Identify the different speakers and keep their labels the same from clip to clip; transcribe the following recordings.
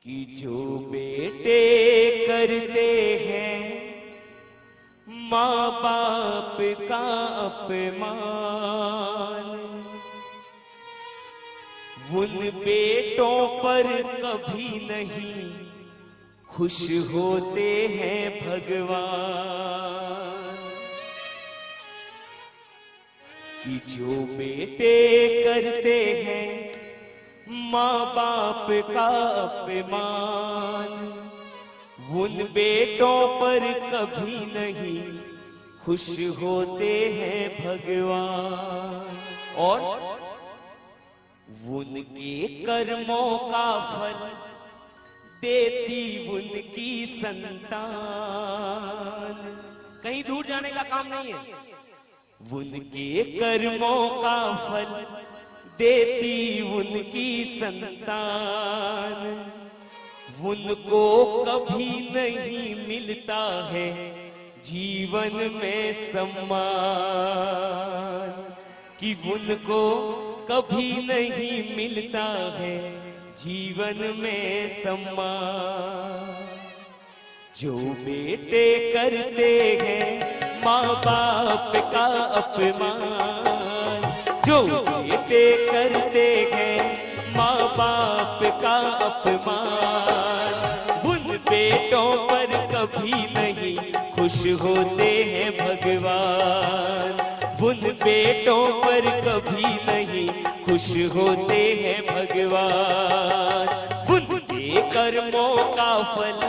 Speaker 1: कि जो बेटे करते हैं माँ बाप का अपमान, उन बेटों पर कभी नहीं खुश होते हैं भगवान। कि जो बेटे करते हैं माँ बाप का अपमान, उन बेटों पर कभी नहीं खुश होते हैं भगवान। और उनके कर्मों का फल देती उनकी संतान। कहीं दूर जाने का काम नहीं है। उनके कर्मों का फल देती उनकी संतान। उनको कभी नहीं मिलता है जीवन में सम्मान। कि उनको कभी नहीं मिलता है जीवन में सम्मान। जो बेटे करते हैं माँ बाप का अपमान, जो बेटे करते हैं माँ बाप का अपमान, उन बेटों पर कभी नहीं खुश होते हैं भगवान। उन बेटों पर कभी नहीं खुश होते हैं भगवान। उनके कर्मों का फल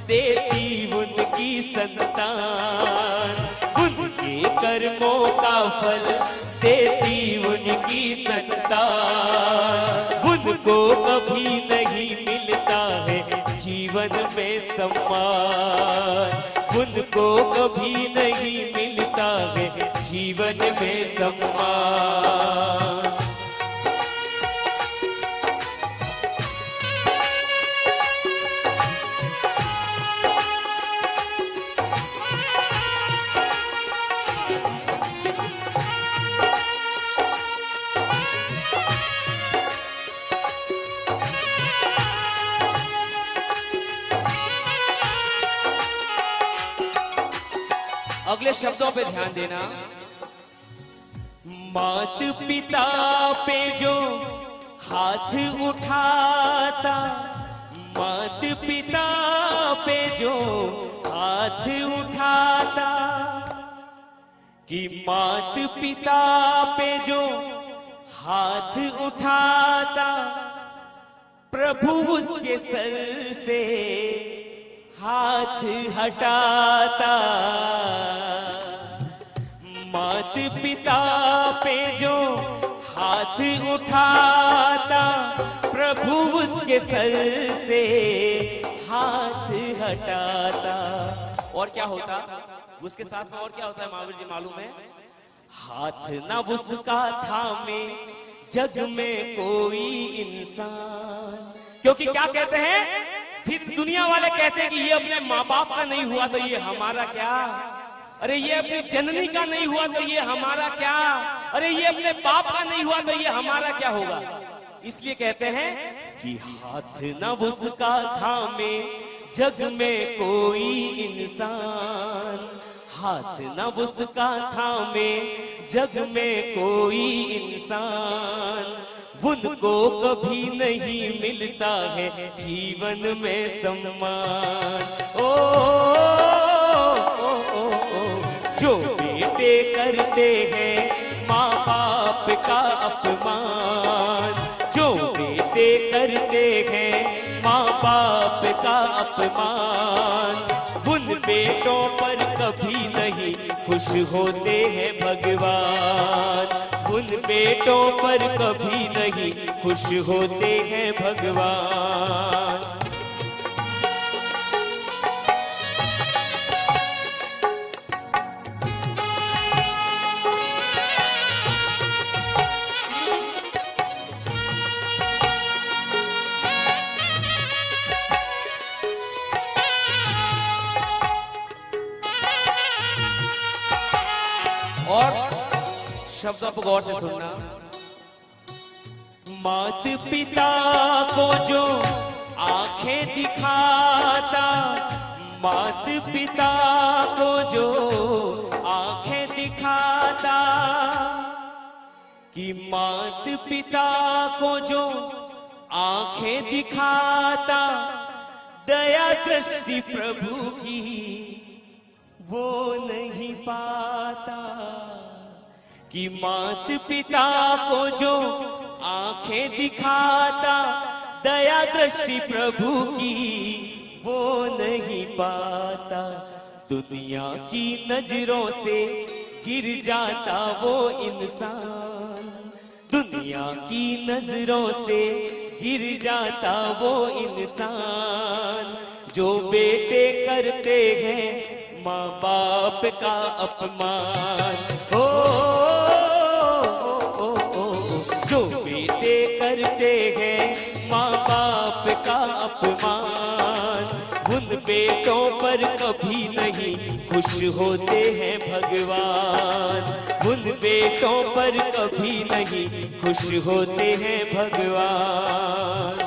Speaker 1: देती उनकी संतान। उनके कर्मों का फल देती उनकी संतान। उनको कभी नहीं मिलता है जीवन में सम्मान। उनको कभी नहीं मिलता है जीवन में सम्मान। अगले शब्दों पे ध्यान देना। मात पिता पे जो हाथ उठाता, मात पिता पे जो हाथ उठाता, कि मात पिता पे जो हाथ उठाता, प्रभु उसके सर से हाथ हटाता। मात पिता पे जो हाथ उठाता, प्रभु उसके सर से हाथ हटाता। और क्या होता उसके साथ में? और क्या होता है महावीर जी मालूम है? हाथ न उसका थामे जग में कोई इंसान। क्योंकि क्या कहते हैं फिर दुनिया वाले कहते हैं कि ये अपने माँ बाप का नहीं हुआ तो ये हमारा क्या। अरे ये अपनी जननी का नहीं हुआ तो ये हमारा क्या। अरे ये अपने बाप का नहीं हुआ तो ये हमारा क्या होगा। इसलिए कहते हैं कि हाथ न उसका थामे जग में कोई इंसान। हाथ न उसका थामे जग में कोई इंसान। उनको कभी नहीं मिलता है जीवन में सम्मान। ओ, जो बेटे करते हैं माँ बाप का अपमान, जो बेटे करते हैं माँ बाप का अपमान, उन बेटों पर कभी नहीं खुश होते हैं भगवान। उन बेटों पर कभी नहीं खुश होते हैं भगवान। और शब्दों को गौर से सुनना। मात पिता को जो आंखें दिखाता, मात पिता को जो आंखें दिखाता, कि मात पिता को जो आंखें दिखाता, दया दृष्टि प्रभु की वो नहीं पाता। कि मात पिता को जो आंखें दिखाता, दया दृष्टि प्रभु की वो नहीं पाता। दुनिया की नजरों से गिर जाता वो इंसान, दुनिया की नजरों से गिर जाता वो इंसान, जो बेटे करते हैं माँ बाप का अपमान। ओ, ओ, ओ, ओ, जो बेटे करते हैं माँ बाप का अपमान, उन बेटों पर कभी नहीं खुश होते हैं भगवान, उन बेटों पर कभी नहीं खुश होते हैं भगवान।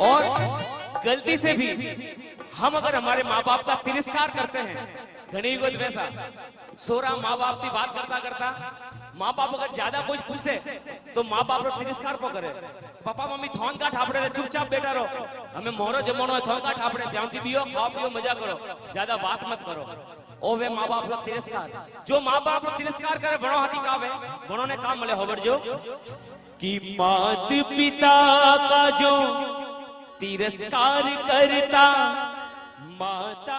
Speaker 1: और गलती से भी हम अगर हमारे माँ बाप का तिरस्कार करते हैं, घनी गोद वैसा सोरा माँ बाप की बात करता करता माँ बाप अगर ज्यादा कुछ पूछे तो माँ बाप तिरस्कार को करे, पापा मम्मी थोन का ठापड़े चुपचाप बैठा रहो, हमें मोहरो जमानो है थोन का ठापड़े ध्यान पियो खाओ पियो मजा करो, ज्यादा बात मत करो। ओ वे माँ बाप का तिरस्कार, जो माँ बाप तिरस्कार करे बड़ो हाथी काम है, बड़ों ने काम मिले होबर जो कि मात पिता का जो तिरस्कार करता, माता